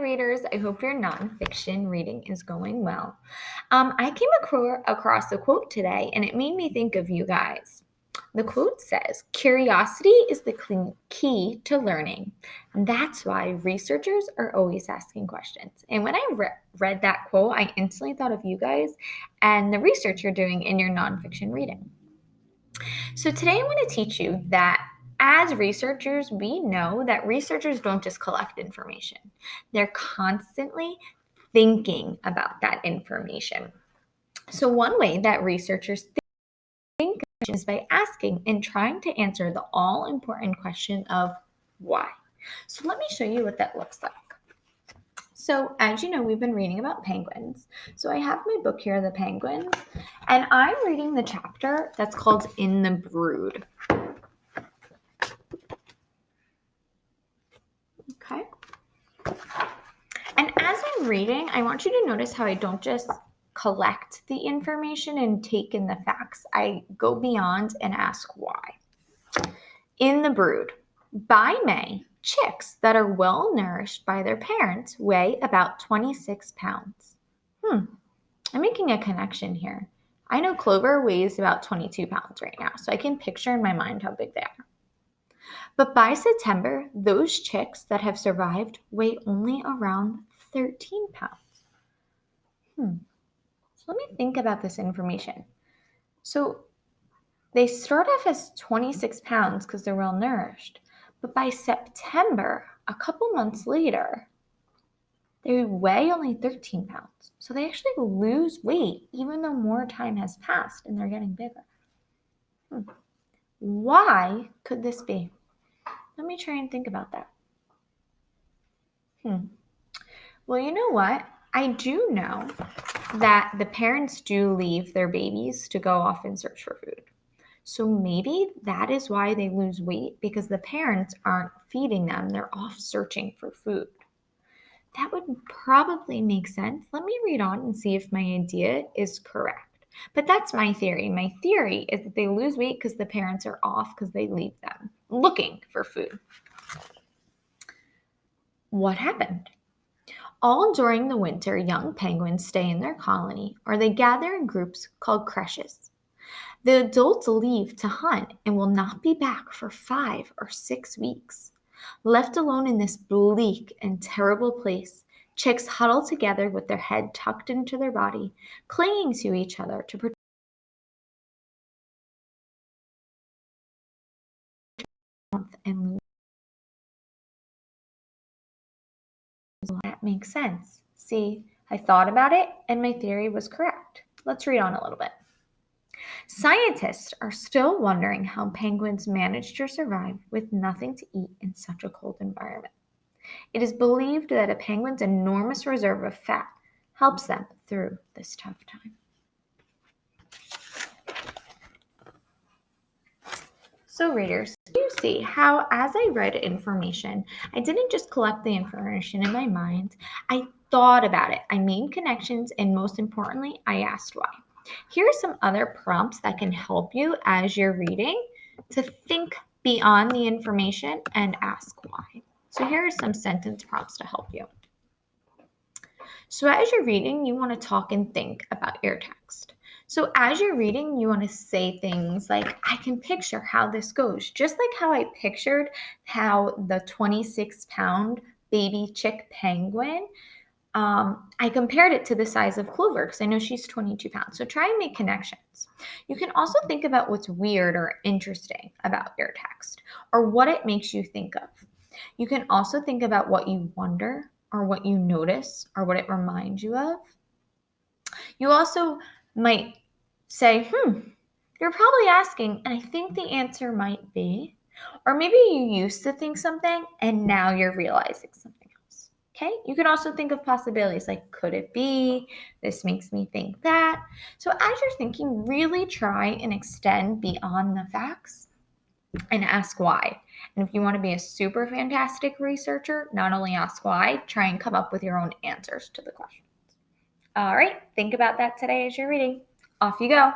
readers. I hope your nonfiction reading is going well. I came across a quote today, and it made me think of you guys. The quote says, "Curiosity is the key to learning." And that's why researchers are always asking questions. And when I read that quote, I instantly thought of you guys and the research you're doing in your nonfiction reading. So today I want to teach you that as researchers, we know that researchers don't just collect information. They're constantly thinking about that information. So one way that researchers think is by asking and trying to answer the all-important question of why. So let me show you what that looks like. So as you know, we've been reading about penguins. So I have my book here, The Penguins, and I'm reading the chapter that's called In the Brood. Okay. And as I'm reading, I want you to notice how I don't just collect the information and take in the facts. I go beyond and ask why. In the brood, by May, chicks that are well nourished by their parents weigh about 26 pounds. I'm making a connection here. I know Clover weighs about 22 pounds right now, so I can picture in my mind how big they are. But by September, those chicks that have survived weigh only around 13 pounds. So let me think about this information. So they start off as 26 pounds because they're well nourished. But by September, a couple months later, they weigh only 13 pounds. So they actually lose weight even though more time has passed and they're getting bigger. Why could this be? Let me try and think about that. Well, you know what? I do know that the parents do leave their babies to go off and search for food. So maybe that is why they lose weight, because the parents aren't feeding them. They're off searching for food. That would probably make sense. Let me read on and see if my idea is correct. But that's my theory. My theory is that they lose weight because the parents are off because they leave them looking for food. What happened? All during the winter, young penguins stay in their colony, or they gather in groups called creches. The adults leave to hunt and will not be back for 5 or 6 weeks. Left alone in this bleak and terrible place, chicks huddle together with their head tucked into their body, clinging to each other to protect warmth and lose. That makes sense. See, I thought about it and my theory was correct. Let's read on a little bit. Scientists are still wondering how penguins manage to survive with nothing to eat in such a cold environment. It is believed that a penguin's enormous reserve of fat helps them through this tough time. So readers, you see how as I read information, I didn't just collect the information in my mind, I thought about it, I made connections, and most importantly, I asked why. Here are some other prompts that can help you as you're reading to think beyond the information and ask why. So here are some sentence prompts to help you. So as you're reading, you want to talk and think about your text. So as you're reading, you want to say things like, I can picture how this goes, just like how I pictured how the 26-pound baby chick penguin, I compared it to the size of Clover because I know she's 22 pounds. So try and make connections. You can also think about what's weird or interesting about your text or what it makes you think of. You can also think about what you wonder or what you notice or what it reminds you of. You also might say, you're probably asking, and I think the answer might be, or maybe you used to think something and now you're realizing something else. Okay? You can also think of possibilities like, could it be? This makes me think that. So as you're thinking, really try and extend beyond the facts and ask why. And if you want to be a super fantastic researcher, not only ask why, try and come up with your own answers to the questions. All right, think about that today as you're reading. Off you go.